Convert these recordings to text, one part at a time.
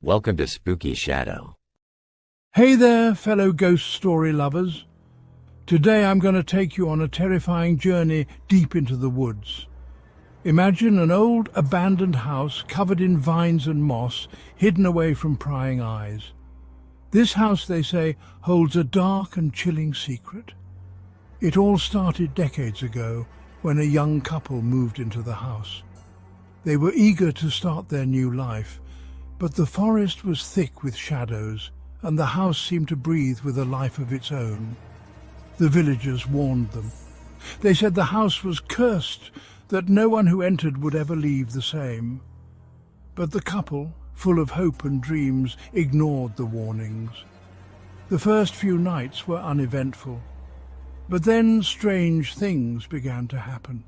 Welcome to Spooky Shadow. Hey there, fellow ghost story lovers. Today I'm going to take you on a terrifying journey deep into the woods. Imagine an old abandoned house covered in vines and moss, hidden away from prying eyes. This house, they say, holds a dark and chilling secret. It all started decades ago when a young couple moved into the house. They were eager to start their new life, but the forest was thick with shadows, and the house seemed to breathe with a life of its own. The villagers warned them. They said the house was cursed, that no one who entered would ever leave the same. But the couple, full of hope and dreams, ignored the warnings. The first few nights were uneventful, but then strange things began to happen.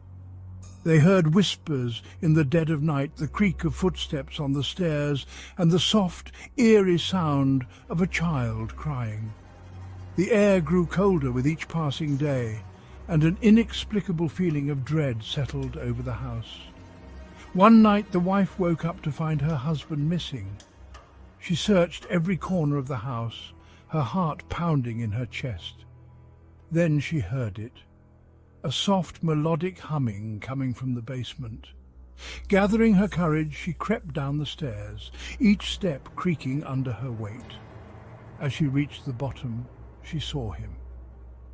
They heard whispers in the dead of night, the creak of footsteps on the stairs, and the soft, eerie sound of a child crying. The air grew colder with each passing day, and an inexplicable feeling of dread settled over the house. One night the wife woke up to find her husband missing. She searched every corner of the house, her heart pounding in her chest. Then she heard it. A soft melodic humming coming from the basement. Gathering her courage, she crept down the stairs, each step creaking under her weight. As she reached the bottom, she saw him.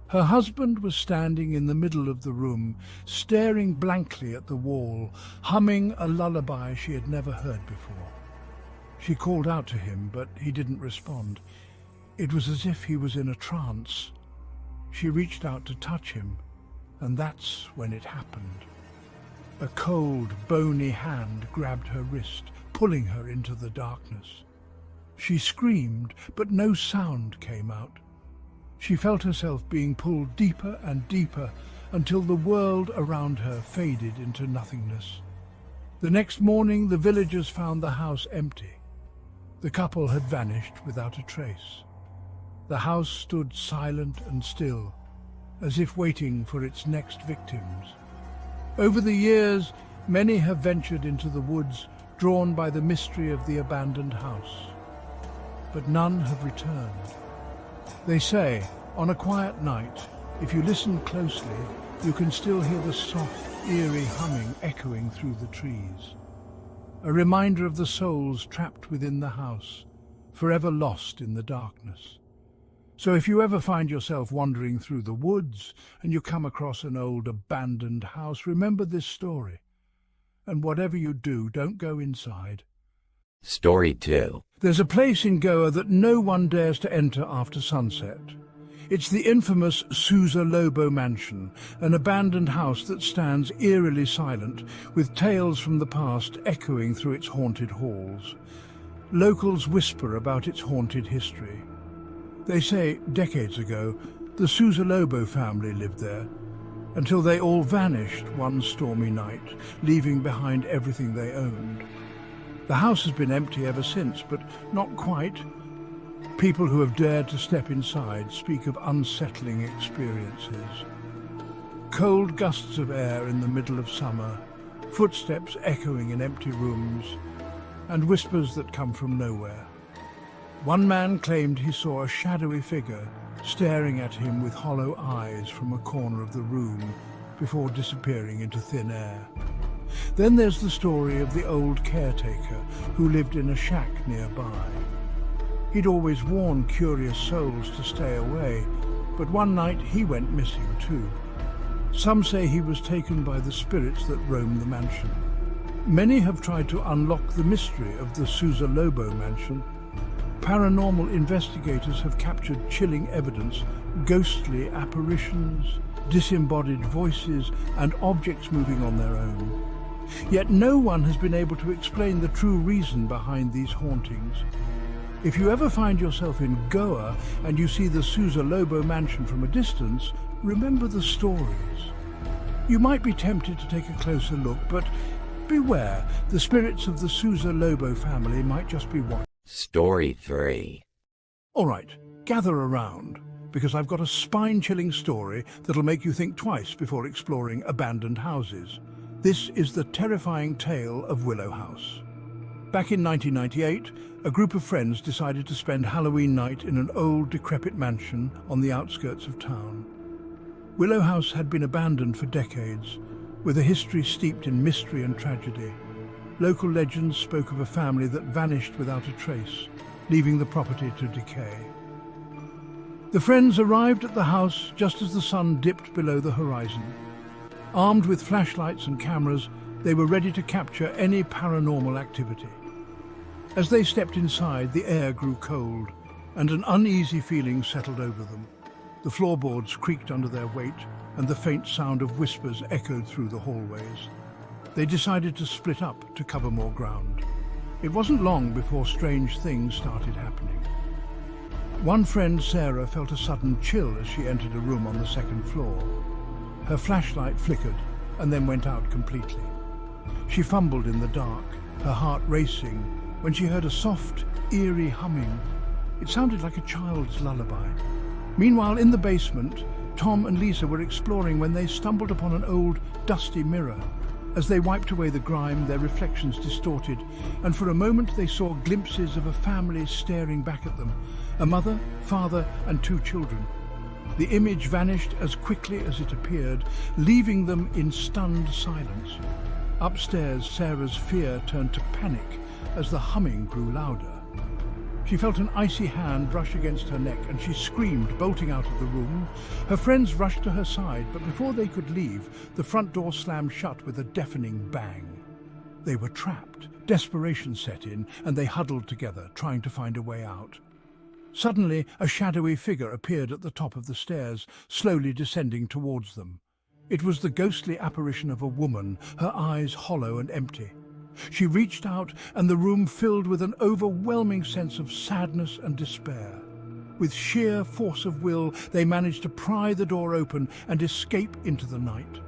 Her husband was standing in the middle of the room, staring blankly at the wall, humming a lullaby she had never heard before. She called out to him, but he didn't respond. It was as if he was in a trance. She reached out to touch him, and that's when it happened. A cold, bony hand grabbed her wrist, pulling her into the darkness. She screamed, but no sound came out. She felt herself being pulled deeper and deeper until the world around her faded into nothingness. The next morning, the villagers found the house empty. The couple had vanished without a trace. The house stood silent and still, as if waiting for its next victims. Over the years, many have ventured into the woods, drawn by the mystery of the abandoned house. But none have returned. They say, on a quiet night, if you listen closely, you can still hear the soft, eerie humming echoing through the trees. A reminder of the souls trapped within the house, forever lost in the darkness. So if you ever find yourself wandering through the woods and you come across an old abandoned house, remember this story. And whatever you do, don't go inside. Story 2. There's a place in Goa that no one dares to enter after sunset. It's the infamous Sousa Lobo Mansion, an abandoned house that stands eerily silent, with tales from the past echoing through its haunted halls. Locals whisper about its haunted history. They say, decades ago, the Sousa Lobo family lived there, until they all vanished one stormy night, leaving behind everything they owned. The house has been empty ever since, but not quite. People who have dared to step inside speak of unsettling experiences. Cold gusts of air in the middle of summer, footsteps echoing in empty rooms, and whispers that come from nowhere. One man claimed he saw a shadowy figure staring at him with hollow eyes from a corner of the room before disappearing into thin air. Then there's the story of the old caretaker who lived in a shack nearby. He'd always warned curious souls to stay away, but one night he went missing too. Some say he was taken by the spirits that roam the mansion. Many have tried to unlock the mystery of the Sousa Lobo Mansion. Paranormal investigators have captured chilling evidence, ghostly apparitions, disembodied voices, and objects moving on their own. Yet no one has been able to explain the true reason behind these hauntings. If you ever find yourself in Goa and you see the Sousa Lobo Mansion from a distance, remember the stories. You might be tempted to take a closer look, but beware, the spirits of the Sousa Lobo family might just be watching. Story 3. All right, gather around, because I've got a spine-chilling story that'll make you think twice before exploring abandoned houses. This is the terrifying tale of Willow House. Back in 1998, A group of friends decided to spend Halloween night in an old, decrepit mansion on the outskirts of town. Willow House had been abandoned for decades, with a history steeped in mystery and tragedy. Local legends spoke of a family that vanished without a trace, leaving the property to decay. The friends arrived at the house just as the sun dipped below the horizon. Armed with flashlights and cameras, they were ready to capture any paranormal activity. As they stepped inside, the air grew cold, and an uneasy feeling settled over them. The floorboards creaked under their weight, and the faint sound of whispers echoed through the hallways. They decided to split up to cover more ground. It wasn't long before strange things started happening. One friend, Sarah, felt a sudden chill as she entered a room on the second floor. Her flashlight flickered and then went out completely. She fumbled in the dark, her heart racing, when she heard a soft, eerie humming. It sounded like a child's lullaby. Meanwhile, in the basement, Tom and Lisa were exploring when they stumbled upon an old, dusty mirror. As they wiped away the grime, their reflections distorted, and for a moment they saw glimpses of a family staring back at them, a mother, father, and 2 children. The image vanished as quickly as it appeared, leaving them in stunned silence. Upstairs, Sarah's fear turned to panic as the humming grew louder. She felt an icy hand brush against her neck and she screamed, bolting out of the room. Her friends rushed to her side, but before they could leave, the front door slammed shut with a deafening bang. They were trapped. Desperation set in, and they huddled together, trying to find a way out. Suddenly, a shadowy figure appeared at the top of the stairs, slowly descending towards them. It was the ghostly apparition of a woman, her eyes hollow and empty. She reached out, and the room filled with an overwhelming sense of sadness and despair. With sheer force of will, they managed to pry the door open and escape into the night.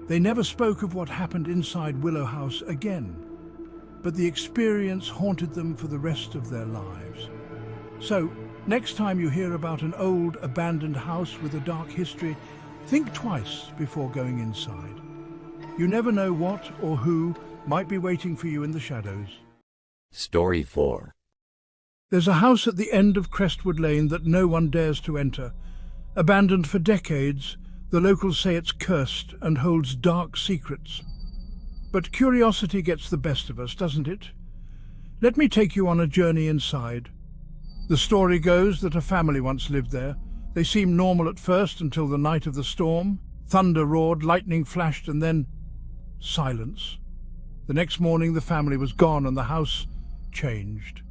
They never spoke of what happened inside Willow House again, but the experience haunted them for the rest of their lives. So, next time you hear about an old, abandoned house with a dark history, think twice before going inside. You never know what or who might be waiting for you in the shadows. Story 4. There's a house at the end of Crestwood Lane that no one dares to enter. Abandoned for decades, the locals say it's cursed and holds dark secrets. But curiosity gets the best of us, doesn't it? Let me take you on a journey inside. The story goes that a family once lived there. They seemed normal at first until the night of the storm. Thunder roared, lightning flashed, and then silence. The next morning the family was gone and the house changed.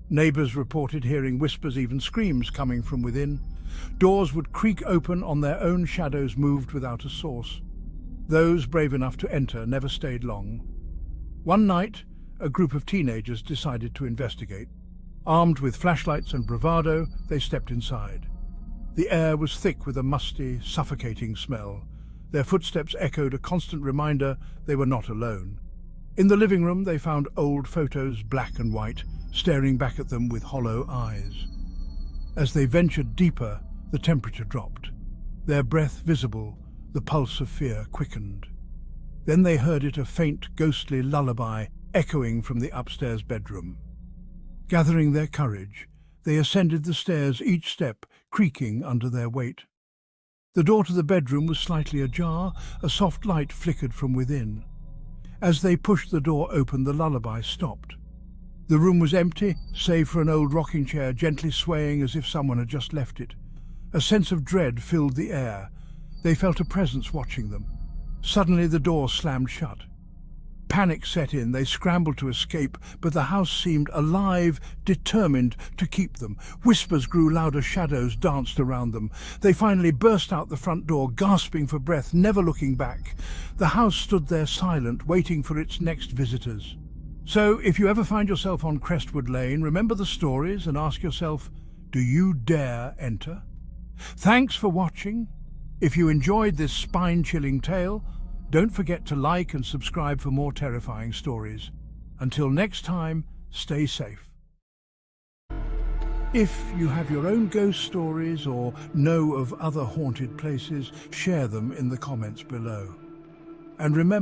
Neighbors reported hearing whispers, even screams coming from within. Doors would creak open on their own, shadows moved without a source. Those brave enough to enter never stayed long. One night, a group of teenagers decided to investigate. Armed with flashlights and bravado, they stepped inside. The air was thick with a musty, suffocating smell. Their footsteps echoed a constant reminder they were not alone. In the living room, they found old photos, black and white, staring back at them with hollow eyes. As they ventured deeper, the temperature dropped. Their breath visible, the pulse of fear quickened. Then they heard it, a faint, ghostly lullaby echoing from the upstairs bedroom. Gathering their courage, they ascended the stairs, each step creaking under their weight. The door to the bedroom was slightly ajar, a soft light flickered from within. As they pushed the door open, the lullaby stopped. The room was empty, save for an old rocking chair gently swaying as if someone had just left it. A sense of dread filled the air. They felt a presence watching them. Suddenly the door slammed shut. Panic set in. They scrambled to escape, but the house seemed alive, determined to keep them. Whispers grew louder, shadows danced around them. They finally burst out the front door, gasping for breath, never looking back. The house stood there silent, waiting for its next visitors. So, if you ever find yourself on Crestwood Lane, remember the stories and ask yourself, do you dare enter? Thanks for watching. If you enjoyed this spine-chilling tale, don't forget to like and subscribe for more terrifying stories. Until next time, stay safe. If you have your own ghost stories or know of other haunted places, share them in the comments below. And remember,